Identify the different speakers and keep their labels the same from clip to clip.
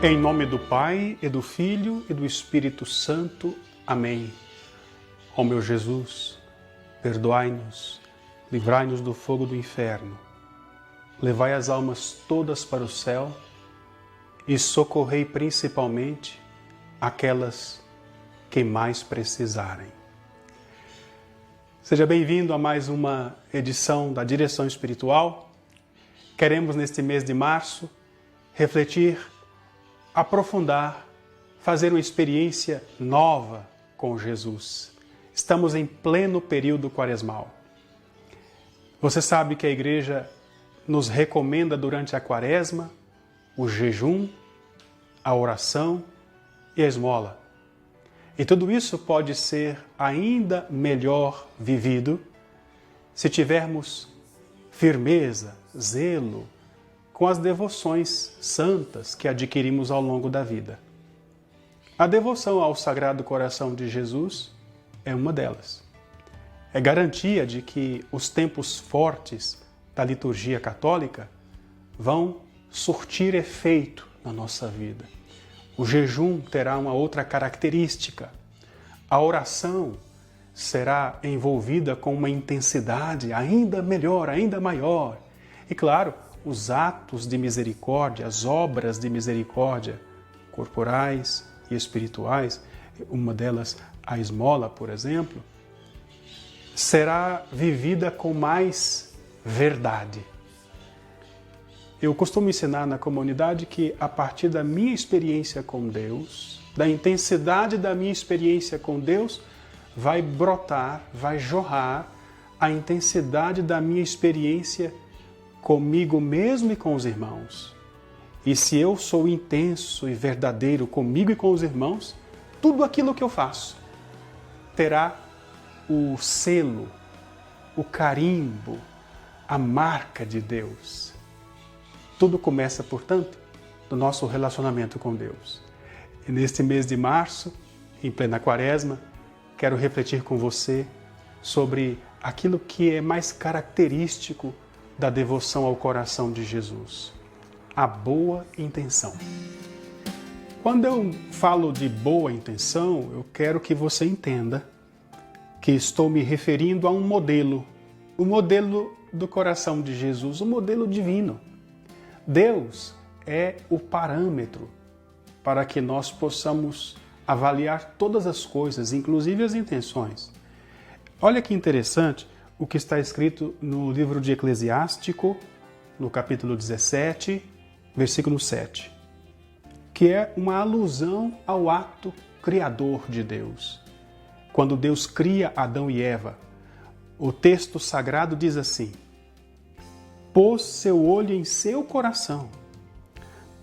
Speaker 1: Em nome do Pai, e do Filho, e do Espírito Santo. Amém. Ó meu Jesus, perdoai-nos, livrai-nos do fogo do inferno, levai as almas todas para o céu e socorrei principalmente aquelas que mais precisarem. Seja bem-vindo a mais uma edição da Direção Espiritual. Queremos, neste mês de março, refletir, aprofundar, fazer uma experiência nova com Jesus. Estamos em pleno período quaresmal. Você sabe que a Igreja nos recomenda durante a quaresma o jejum, a oração e a esmola. E tudo isso pode ser ainda melhor vivido se tivermos firmeza, zelo, com as devoções santas que adquirimos ao longo da vida. A devoção ao Sagrado Coração de Jesus é uma delas. É garantia de que os tempos fortes da liturgia católica vão surtir efeito na nossa vida. O jejum terá uma outra característica. A oração será envolvida com uma intensidade ainda melhor, ainda maior. E claro, os atos de misericórdia, as obras de misericórdia corporais e espirituais, uma delas a esmola, por exemplo, será vivida com mais verdade. Eu costumo ensinar na comunidade que a partir da minha experiência com Deus, da intensidade da minha experiência com Deus, vai brotar, vai jorrar a intensidade da minha experiência comigo mesmo e com os irmãos. E se eu sou intenso e verdadeiro comigo e com os irmãos, tudo aquilo que eu faço terá o selo, o carimbo, a marca de Deus. Tudo começa, portanto, do nosso relacionamento com Deus. E neste mês de março, em plena quaresma, quero refletir com você sobre aquilo que é mais característico da devoção ao coração de Jesus, a boa intenção. Quando eu falo de boa intenção, eu quero que você entenda que estou me referindo a um modelo, o modelo do coração de Jesus, o modelo divino. Deus é o parâmetro para que nós possamos avaliar todas as coisas, inclusive as intenções. Olha que interessante o que está escrito no livro de Eclesiástico, no capítulo 17, versículo 7, que é uma alusão ao ato criador de Deus. Quando Deus cria Adão e Eva, o texto sagrado diz assim: pôs seu olho em seu coração,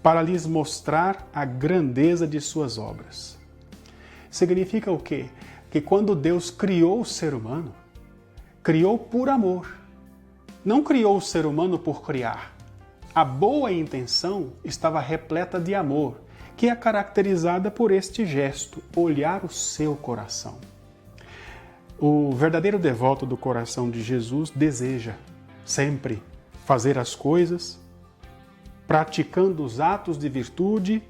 Speaker 1: para lhes mostrar a grandeza de suas obras. Significa o quê? Que quando Deus criou o ser humano, criou por amor. Não criou o ser humano por criar. A boa intenção estava repleta de amor, que é caracterizada por este gesto, olhar o seu coração. O verdadeiro devoto do coração de Jesus deseja sempre fazer as coisas praticando os atos de virtude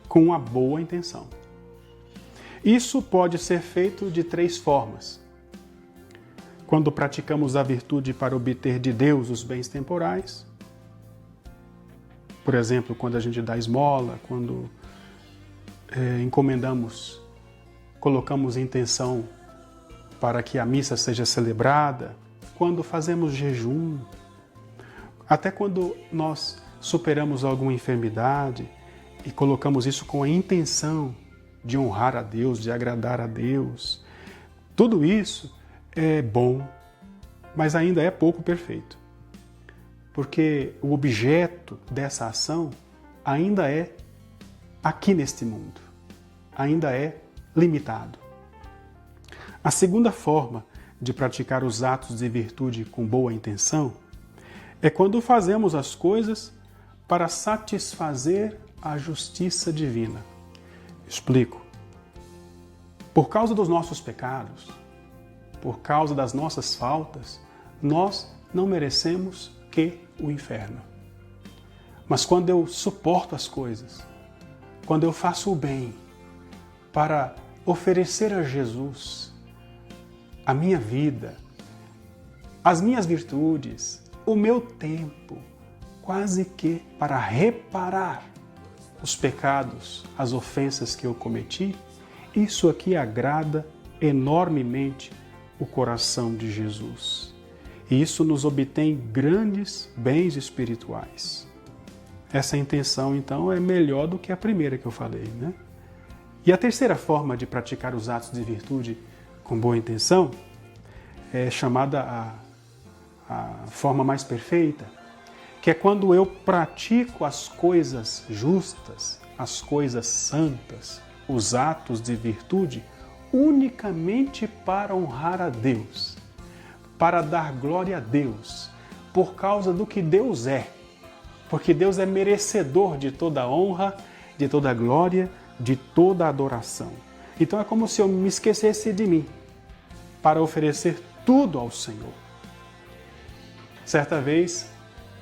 Speaker 1: com a boa intenção. Isso pode ser feito de 3 formas. Quando praticamos a virtude para obter de Deus os bens temporais, por exemplo, quando a gente dá esmola, quando encomendamos, colocamos intenção para que a missa seja celebrada, quando fazemos jejum, até quando nós superamos alguma enfermidade e colocamos isso com a intenção de honrar a Deus, de agradar a Deus. Tudo isso é bom, mas ainda é pouco perfeito. Porque o objeto dessa ação ainda é aqui neste mundo, ainda é limitado. A segunda forma de praticar os atos de virtude com boa intenção é quando fazemos as coisas para satisfazer a justiça divina. Explico. Por causa dos nossos pecados, por causa das nossas faltas, nós não merecemos que o inferno. Mas quando eu suporto as coisas, quando eu faço o bem para oferecer a Jesus a minha vida, as minhas virtudes, o meu tempo, quase que para reparar os pecados, as ofensas que eu cometi, isso aqui agrada enormemente o coração de Jesus. E isso nos obtém grandes bens espirituais. Essa intenção, então, é melhor do que a primeira que eu falei, né? E a terceira forma de praticar os atos de virtude com boa intenção é chamada a forma mais perfeita, que é quando eu pratico as coisas justas, as coisas santas, os atos de virtude, unicamente para honrar a Deus, para dar glória a Deus, por causa do que Deus é, porque Deus é merecedor de toda honra, de toda glória, de toda adoração. Então é como se eu me esquecesse de mim, para oferecer tudo ao Senhor. Certa vez,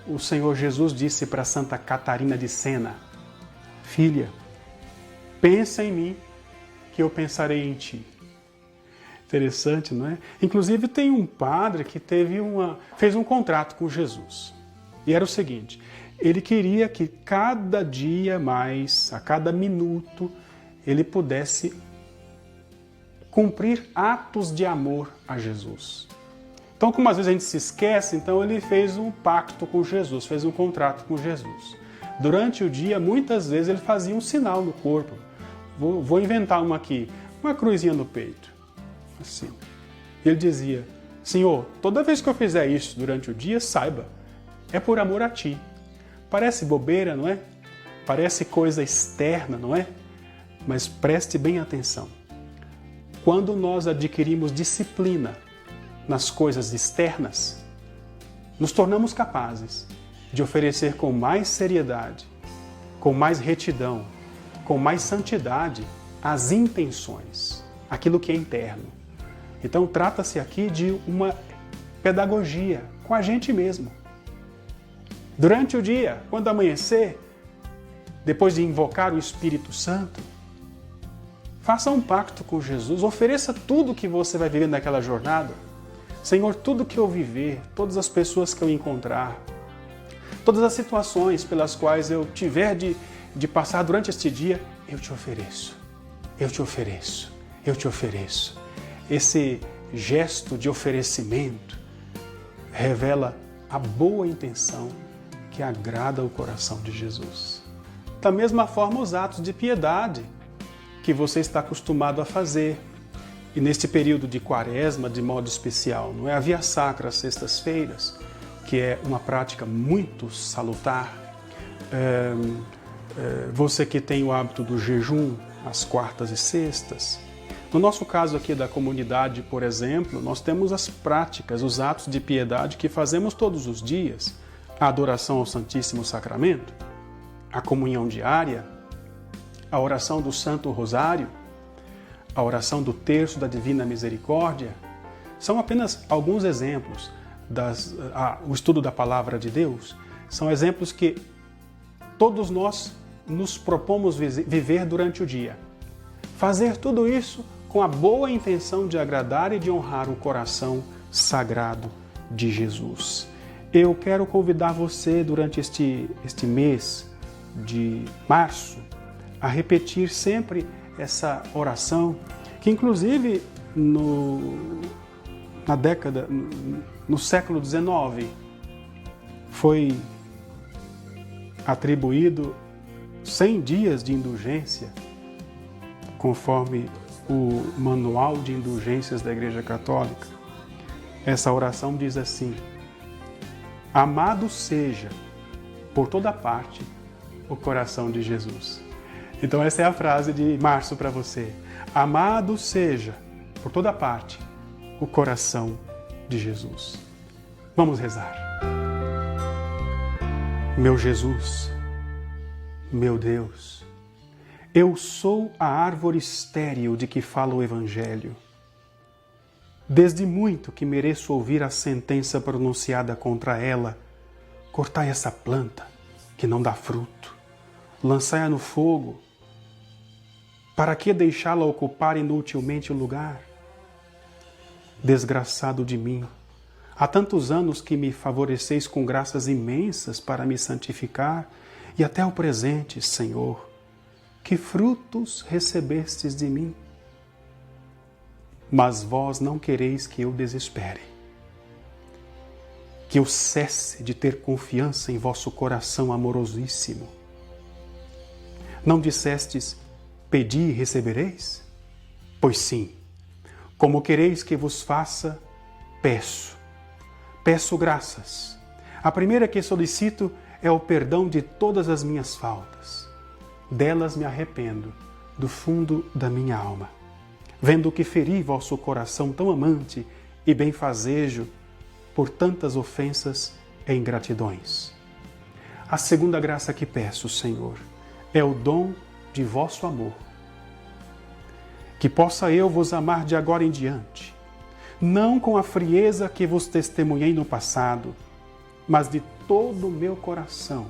Speaker 1: o Senhor Jesus disse para Santa Catarina de Sena: filha, pensa em mim, que eu pensarei em ti. Interessante, não é? Inclusive tem um padre que fez um contrato com Jesus. E era o seguinte: ele queria que cada dia mais, a cada minuto, ele pudesse cumprir atos de amor a Jesus. Então, como às vezes a gente se esquece, então ele fez um pacto com Jesus, fez um contrato com Jesus. Durante o dia, muitas vezes ele fazia um sinal no corpo. Vou inventar uma aqui, uma cruzinha no peito. Assim. Ele dizia: Senhor, toda vez que eu fizer isso durante o dia, saiba, é por amor a ti. Parece bobeira, não é? Parece coisa externa, não é? Mas preste bem atenção. Quando nós adquirimos disciplina nas coisas externas, nos tornamos capazes de oferecer com mais seriedade, com mais retidão, com mais santidade as intenções, aquilo que é interno. Então trata-se aqui de uma pedagogia com a gente mesmo. Durante o dia, quando amanhecer, depois de invocar o Espírito Santo, faça um pacto com Jesus, ofereça tudo que você vai viver naquela jornada. Senhor, tudo que eu viver, todas as pessoas que eu encontrar, todas as situações pelas quais eu tiver de passar durante este dia, eu te ofereço, eu te ofereço, eu te ofereço. Esse gesto de oferecimento revela a boa intenção que agrada o coração de Jesus. Da mesma forma, os atos de piedade que você está acostumado a fazer. E neste período de quaresma, de modo especial, não é? A via sacra às sextas-feiras, que é uma prática muito salutar. Você que tem o hábito do jejum às quartas e sextas. No nosso caso aqui da comunidade, por exemplo, nós temos as práticas, os atos de piedade que fazemos todos os dias. A adoração ao Santíssimo Sacramento, a comunhão diária, a oração do Santo Rosário, a oração do Terço da Divina Misericórdia, são apenas alguns exemplos. O estudo da Palavra de Deus são exemplos que todos nós nos propomos viver durante o dia. Fazer tudo isso com a boa intenção de agradar e de honrar o coração sagrado de Jesus. Eu quero convidar você durante este mês de março a repetir sempre essa oração, que inclusive no século XIX foi atribuído 100 dias de indulgência, conforme o Manual de Indulgências da Igreja Católica. Essa oração diz assim: amado seja por toda parte o coração de Jesus. Então essa é a frase de março para você. Amado seja por toda parte o coração de Jesus. Vamos rezar. Meu Jesus, meu Deus, eu sou a árvore estéril de que fala o Evangelho. Desde muito que mereço ouvir a sentença pronunciada contra ela: cortai essa planta, que não dá fruto, lançai-a no fogo. Para que deixá-la ocupar inutilmente o lugar? Desgraçado de mim, há tantos anos que me favoreceis com graças imensas para me santificar, e até o presente, Senhor, que frutos recebestes de mim? Mas vós não quereis que eu desespere, que eu cesse de ter confiança em vosso coração amorosíssimo. Não dissestes: pedi e recebereis? Pois sim, como quereis que vos faça, peço. Peço graças. A primeira que solicito é o perdão de todas as minhas faltas. Delas me arrependo, do fundo da minha alma, vendo que feri vosso coração tão amante e benfazejo por tantas ofensas e ingratidões. A segunda graça que peço, Senhor, é o dom de vosso amor. Que possa eu vos amar de agora em diante, não com a frieza que vos testemunhei no passado, mas de todo o meu coração,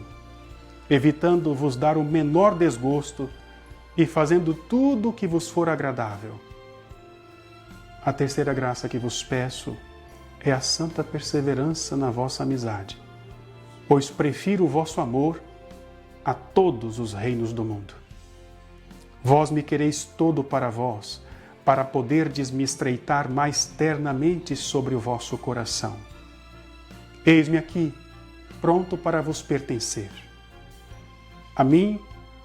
Speaker 1: evitando vos dar o menor desgosto e fazendo tudo o que vos for agradável. A terceira graça que vos peço é a santa perseverança na vossa amizade, pois prefiro o vosso amor a todos os reinos do mundo. Vós me quereis todo para vós, para poderdes me estreitar mais ternamente sobre o vosso coração. Eis-me aqui, pronto para vos pertencer. A mim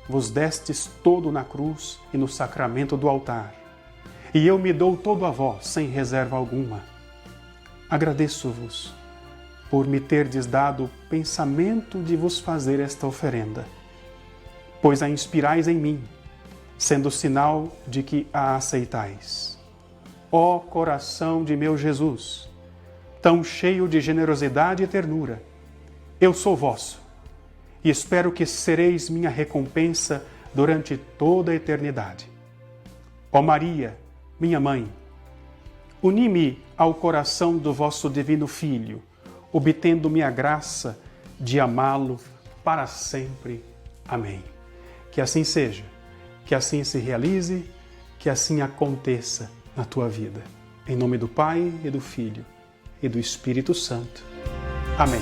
Speaker 1: vos destes todo na cruz e no sacramento do altar, e eu me dou todo a vós, sem reserva alguma. Agradeço-vos por me terdes dado o pensamento de vos fazer esta oferenda, pois a inspirais em mim, sendo sinal de que a aceitais. Ó coração de meu Jesus, tão cheio de generosidade e ternura, eu sou vosso e espero que sereis minha recompensa durante toda a eternidade. Ó Maria, minha mãe, uni-me ao coração do vosso divino Filho, obtendo-me a graça de amá-lo para sempre. Amém. Que assim seja, que assim se realize, que assim aconteça na tua vida. Em nome do Pai, e do Filho, e do Espírito Santo. Amém.